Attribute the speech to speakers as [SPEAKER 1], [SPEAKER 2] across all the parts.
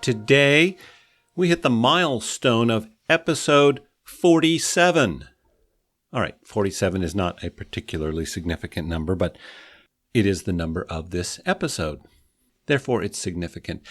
[SPEAKER 1] Today, we hit the milestone of episode 47. All right, 47 is not a particularly significant number, but it is the number of this episode. Therefore, it's significant.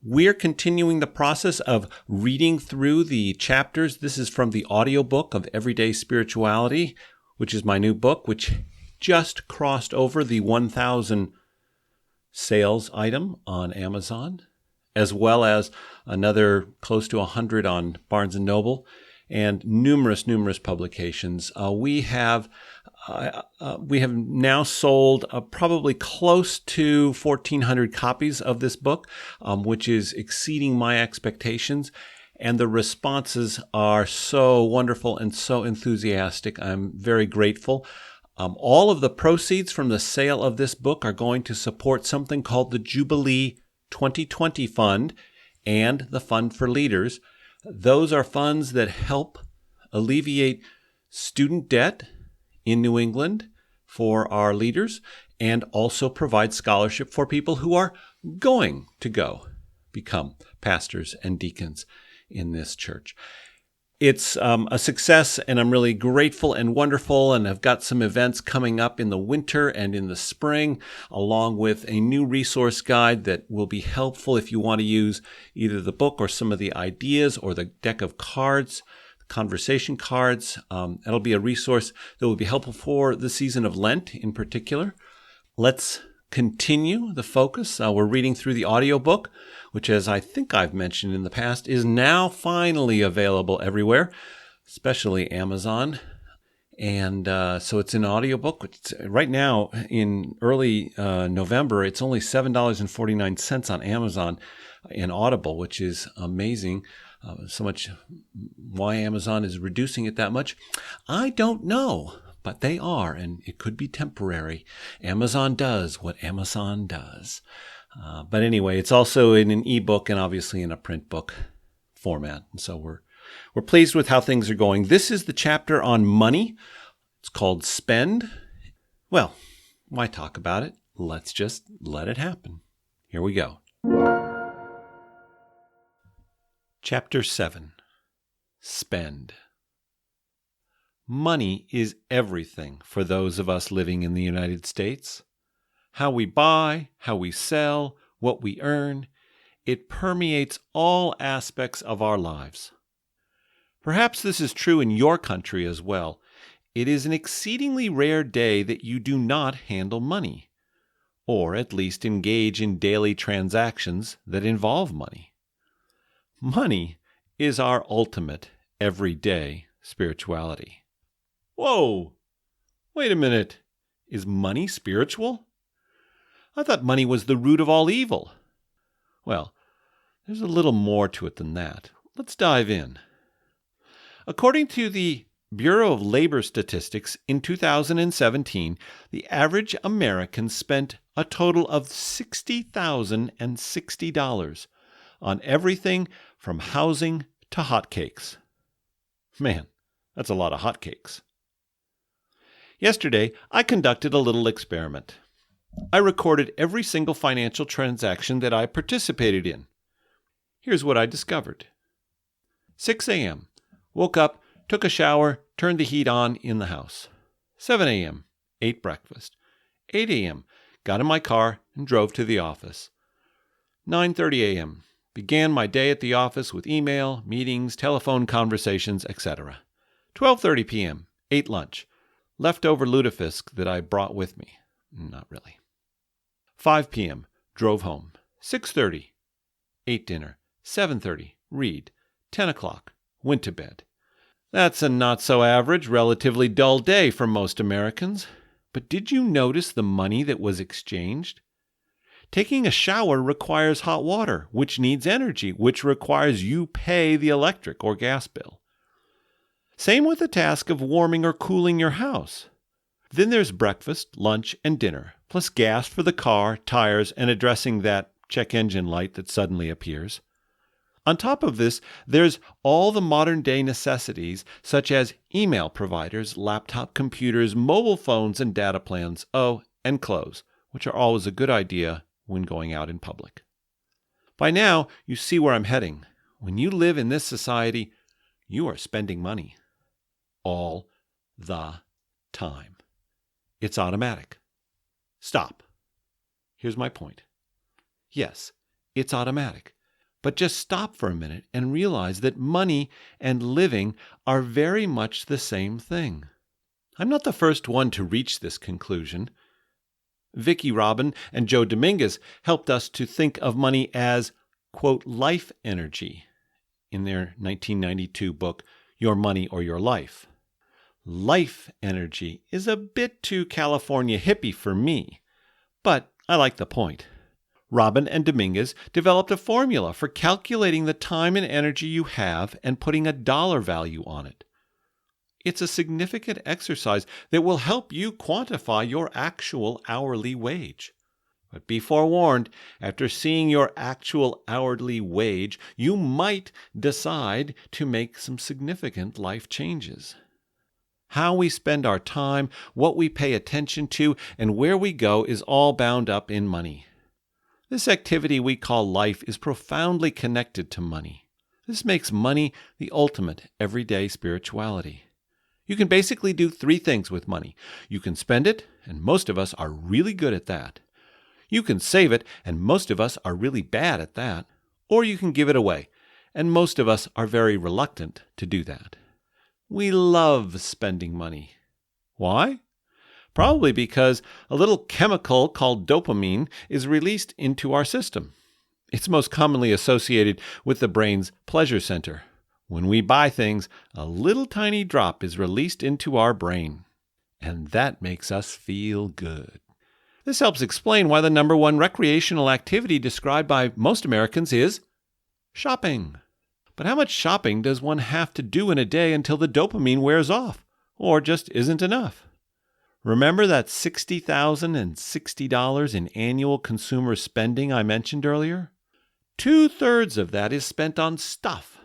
[SPEAKER 1] We're continuing the process of reading through the chapters. This is from the AudioBook of Everyday Spirituality, which is my new book, which just crossed over the 1,000 sales item on Amazon, as well as another close to 100 on Barnes & Noble, and numerous publications. We have now sold probably close to 1,400 copies of this book, which is exceeding my expectations. And the responses are so wonderful and so enthusiastic. I'm very grateful. All of the proceeds from the sale of this book are going to support something called the Jubilee 2020 Fund and the Fund for Leaders. Those are funds that help alleviate student debt in New England for our leaders and also provide scholarship for people who are going to become pastors and deacons in this church. It's a success, and I'm really grateful and wonderful, and I've got some events coming up in the winter and in the spring, along with a new resource guide that will be helpful if you want to use either the book or some of the ideas or the deck of cards, conversation cards. It'll be a resource that will be helpful for the season of Lent in particular. Let's continue the focus. We're reading through the audiobook, which, as I think I've mentioned in the past, is now finally available everywhere, especially Amazon. And so it's an audiobook. Right now, in early November, it's only $7.49 on Amazon and Audible, which is amazing. So much. Why Amazon is reducing it that much, I don't know. But they are, and it could be temporary. Amazon does what Amazon does. But anyway, it's also in an ebook and obviously in a print book format. And so we're pleased with how things are going. This is the chapter on money. It's called Spend. Well, why talk about it? Let's just let it happen. Here we go. Chapter 7. Spend. Money is everything for those of us living in the United States. How we buy, how we sell, what we earn, it permeates all aspects of our lives. Perhaps this is true in your country as well. It is an exceedingly rare day that you do not handle money, or at least engage in daily transactions that involve money. Money is our ultimate everyday spirituality. Whoa! Wait a minute. Is money spiritual? I thought money was the root of all evil. Well, there's a little more to it than that. Let's dive in. According to the Bureau of Labor Statistics, in 2017, the average American spent a total of $60,060 on everything from housing to hotcakes. Man, that's a lot of hotcakes. Yesterday, I conducted a little experiment. I recorded every single financial transaction that I participated in. Here's what I discovered. 6 a.m. Woke up, took a shower, turned the heat on in the house. 7 a.m. Ate breakfast. 8 a.m. Got in my car and drove to the office. 9:30 a.m. Began my day at the office with email, meetings, telephone conversations, etc. 12:30 p.m. Ate lunch. Leftover lutefisk that I brought with me. Not really. 5 p.m. Drove home. 6:30. Ate dinner. 7:30. Read. 10 o'clock. Went to bed. That's a not-so-average, relatively dull day for most Americans. But did you notice the money that was exchanged? Taking a shower requires hot water, which needs energy, which requires you pay the electric or gas bill. Same with the task of warming or cooling your house. Then there's breakfast, lunch, and dinner, plus gas for the car, tires, and addressing that check engine light that suddenly appears. On top of this, there's all the modern-day necessities, such as email providers, laptop computers, mobile phones, and data plans, and clothes, which are always a good idea when going out in public. By now, you see where I'm heading. When you live in this society, you are spending money all the time. It's automatic. Stop. Here's my point. Yes, it's automatic. But just stop for a minute and realize that money and living are very much the same thing. I'm not the first one to reach this conclusion. Vicki Robin and Joe Dominguez helped us to think of money as, quote, life energy in their 1992 book, Your Money or Your Life. Life energy is a bit too California hippie for me, but I like the point. Robin and Dominguez developed a formula for calculating the time and energy you have and putting a dollar value on it. It's a significant exercise that will help you quantify your actual hourly wage. But be forewarned, after seeing your actual hourly wage, you might decide to make some significant life changes. How we spend our time, what we pay attention to, and where we go is all bound up in money. This activity we call life is profoundly connected to money. This makes money the ultimate everyday spirituality. You can basically do three things with money. You can spend it, and most of us are really good at that. You can save it, and most of us are really bad at that. Or you can give it away, and most of us are very reluctant to do that. We love spending money. Why? Probably because a little chemical called dopamine is released into our system. It's most commonly associated with the brain's pleasure center. When we buy things, a little tiny drop is released into our brain, and that makes us feel good. This helps explain why the number one recreational activity described by most Americans is shopping. But how much shopping does one have to do in a day until the dopamine wears off, or just isn't enough? Remember that $60,060 in annual consumer spending I mentioned earlier? 2/3 of that is spent on stuff.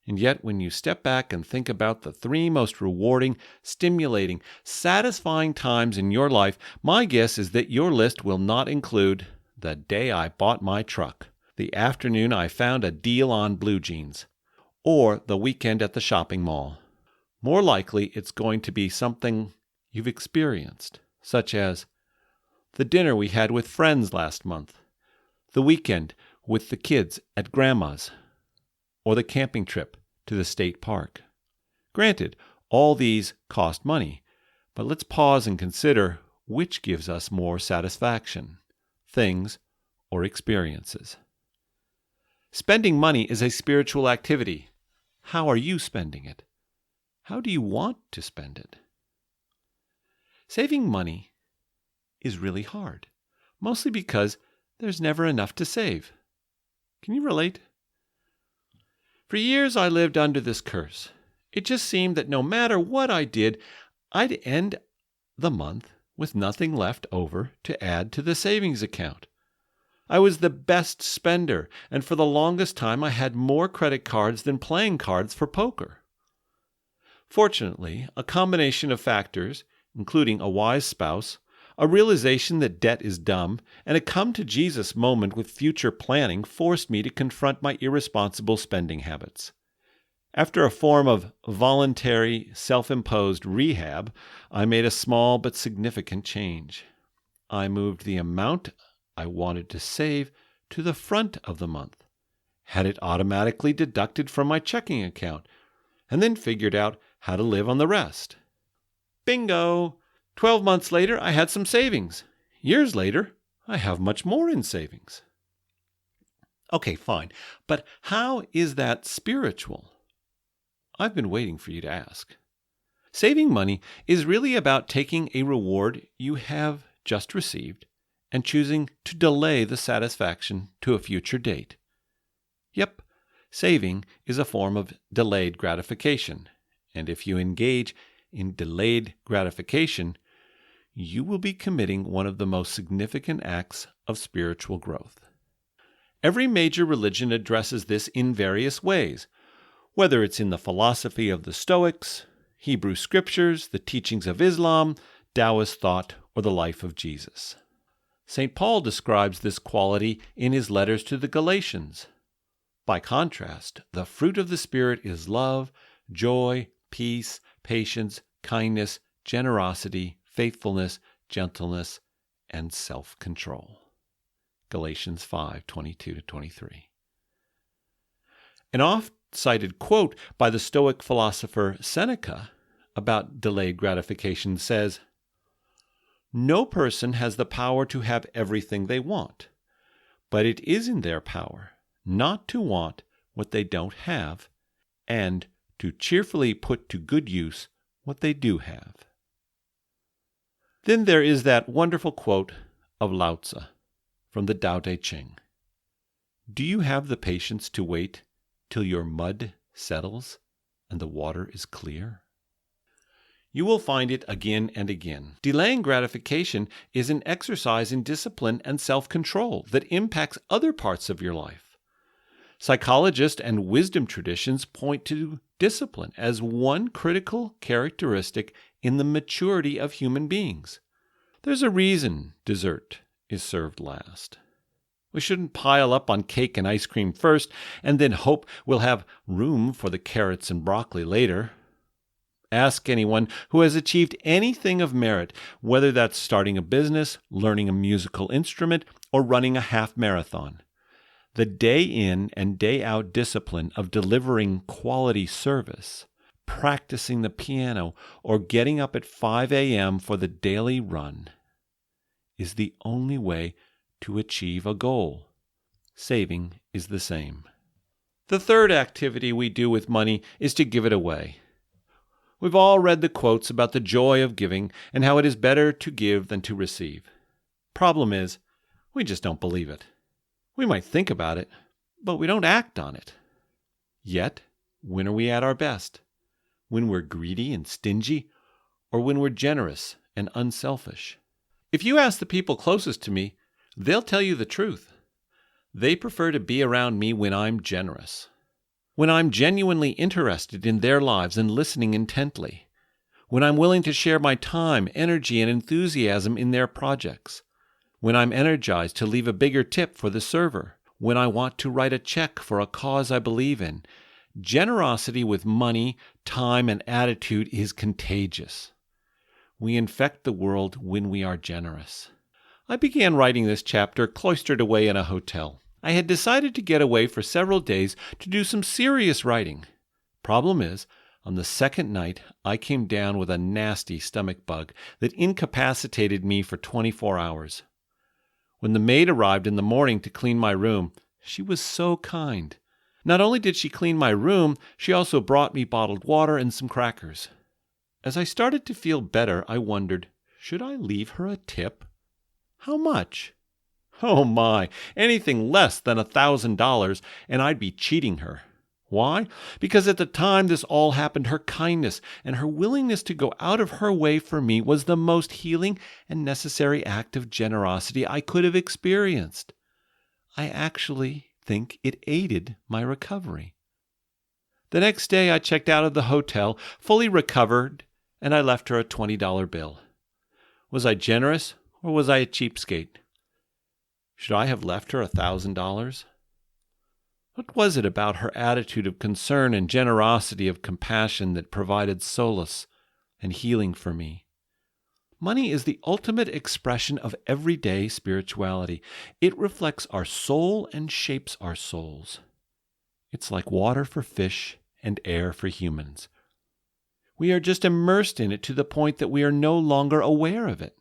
[SPEAKER 1] And yet, when you step back and think about the three most rewarding, stimulating, satisfying times in your life, my guess is that your list will not include the day I bought my truck, the afternoon I found a deal on blue jeans, or the weekend at the shopping mall. More likely, it's going to be something you've experienced, such as the dinner we had with friends last month, the weekend with the kids at Grandma's, or the camping trip to the state park. Granted, all these cost money, but let's pause and consider which gives us more satisfaction, things or experiences. Spending money is a spiritual activity. How are you spending it? How do you want to spend it? Saving money is really hard, mostly because there's never enough to save. Can you relate? For years, I lived under this curse. It just seemed that no matter what I did, I'd end the month with nothing left over to add to the savings account. I was the best spender, and for the longest time, I had more credit cards than playing cards for poker. Fortunately, a combination of factors, including a wise spouse, a realization that debt is dumb, and a come-to-Jesus moment with future planning forced me to confront my irresponsible spending habits. After a form of voluntary, self-imposed rehab, I made a small but significant change. I moved the amount I wanted to save to the front of the month, had it automatically deducted from my checking account, and then figured out how to live on the rest. Bingo! 12 months later, I had some savings. Years later, I have much more in savings. Okay, fine. But how is that spiritual? I've been waiting for you to ask. Saving money is really about taking a reward you have just received and choosing to delay the satisfaction to a future date. Yep, saving is a form of delayed gratification. And if you engage in delayed gratification, you will be committing one of the most significant acts of spiritual growth. Every major religion addresses this in various ways, whether it's in the philosophy of the Stoics, Hebrew scriptures, the teachings of Islam, Taoist thought, or the life of Jesus. St. Paul describes this quality in his letters to the Galatians. By contrast, the fruit of the Spirit is love, joy, peace, patience, kindness, generosity, faithfulness, gentleness, and self-control. Galatians 5:22-23. An oft-cited quote by the Stoic philosopher Seneca about delayed gratification says, "No person has the power to have everything they want, but it is in their power not to want what they don't have, and to cheerfully put to good use what they do have." Then there is that wonderful quote of Lao Tzu from the Tao Te Ching. "Do you have the patience to wait till your mud settles and the water is clear?" You will find it again and again. Delaying gratification is an exercise in discipline and self-control that impacts other parts of your life. Psychologists and wisdom traditions point to discipline as one critical characteristic in the maturity of human beings. There's a reason dessert is served last. We shouldn't pile up on cake and ice cream first and then hope we'll have room for the carrots and broccoli later. Ask anyone who has achieved anything of merit, whether that's starting a business, learning a musical instrument, or running a half marathon. The day in and day out discipline of delivering quality service, practicing the piano, or getting up at 5 a.m. for the daily run is the only way to achieve a goal. Saving is the same. The third activity we do with money is to give it away. We've all read the quotes about the joy of giving and how it is better to give than to receive. Problem is, we just don't believe it. We might think about it, but we don't act on it. Yet, when are we at our best? When we're greedy and stingy, or when we're generous and unselfish? If you ask the people closest to me, they'll tell you the truth. They prefer to be around me when I'm generous, when I'm genuinely interested in their lives and listening intently, when I'm willing to share my time, energy, and enthusiasm in their projects, when I'm energized to leave a bigger tip for the server, when I want to write a check for a cause I believe in. Generosity with money, time, and attitude is contagious. We infect the world when we are generous. I began writing this chapter cloistered away in a hotel. I had decided to get away for several days to do some serious writing. Problem is, on the second night, I came down with a nasty stomach bug that incapacitated me for 24 hours. When the maid arrived in the morning to clean my room, she was so kind. Not only did she clean my room, she also brought me bottled water and some crackers. As I started to feel better, I wondered, should I leave her a tip? How much? Oh my, anything less than $1,000 and I'd be cheating her. Why? Because at the time this all happened, her kindness and her willingness to go out of her way for me was the most healing and necessary act of generosity I could have experienced. I actually think it aided my recovery. The next day I checked out of the hotel, fully recovered, and I left her a $20 bill. Was I generous or was I a cheapskate? Should I have left her $1,000? What was it about her attitude of concern and generosity of compassion that provided solace and healing for me? Money is the ultimate expression of everyday spirituality. It reflects our soul and shapes our souls. It's like water for fish and air for humans. We are just immersed in it to the point that we are no longer aware of it.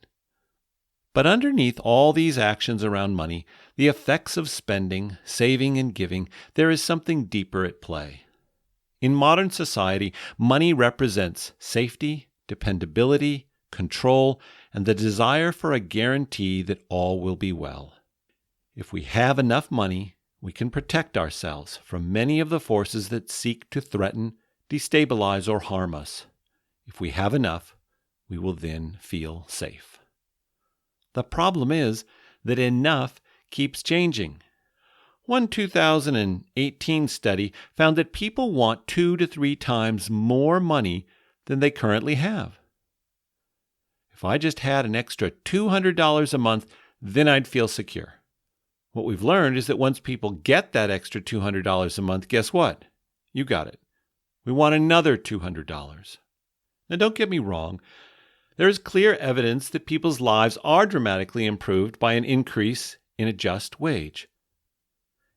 [SPEAKER 1] But underneath all these actions around money, the effects of spending, saving, and giving, there is something deeper at play. In modern society, money represents safety, dependability, control, and the desire for a guarantee that all will be well. If we have enough money, we can protect ourselves from many of the forces that seek to threaten, destabilize, or harm us. If we have enough, we will then feel safe. The problem is that enough keeps changing. One 2018 study found that people want 2 to 3 times more money than they currently have. If I just had an extra $200 a month, then I'd feel secure. What we've learned is that once people get that extra $200 a month, guess what? You got it. We want another $200. Now, don't get me wrong. There is clear evidence that people's lives are dramatically improved by an increase in a just wage.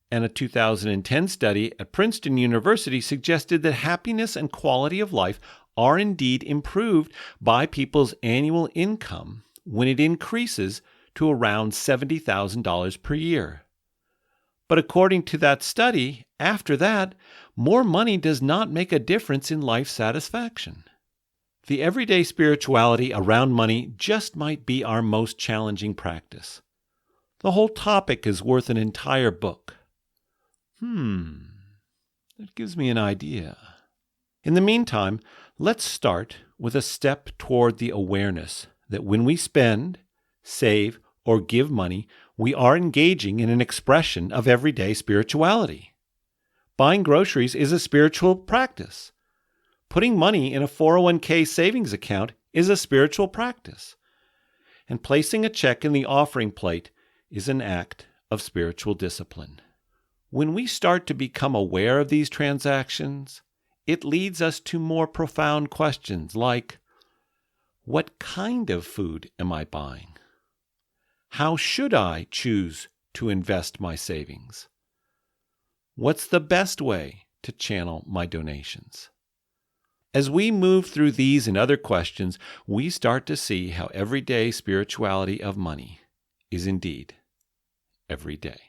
[SPEAKER 1] And a 2010 study at Princeton University suggested that happiness and quality of life are indeed improved by people's annual income when it increases to around $70,000 per year. But according to that study, after that, more money does not make a difference in life satisfaction. The everyday spirituality around money just might be our most challenging practice. The whole topic is worth an entire book. That gives me an idea. In the meantime, let's start with a step toward the awareness that when we spend, save, or give money, we are engaging in an expression of everyday spirituality. Buying groceries is a spiritual practice. Putting money in a 401k savings account is a spiritual practice. And placing a check in the offering plate is an act of spiritual discipline. When we start to become aware of these transactions, it leads us to more profound questions like, what kind of food am I buying? How should I choose to invest my savings? What's the best way to channel my donations? As we move through these and other questions, we start to see how everyday spirituality of money is indeed every day.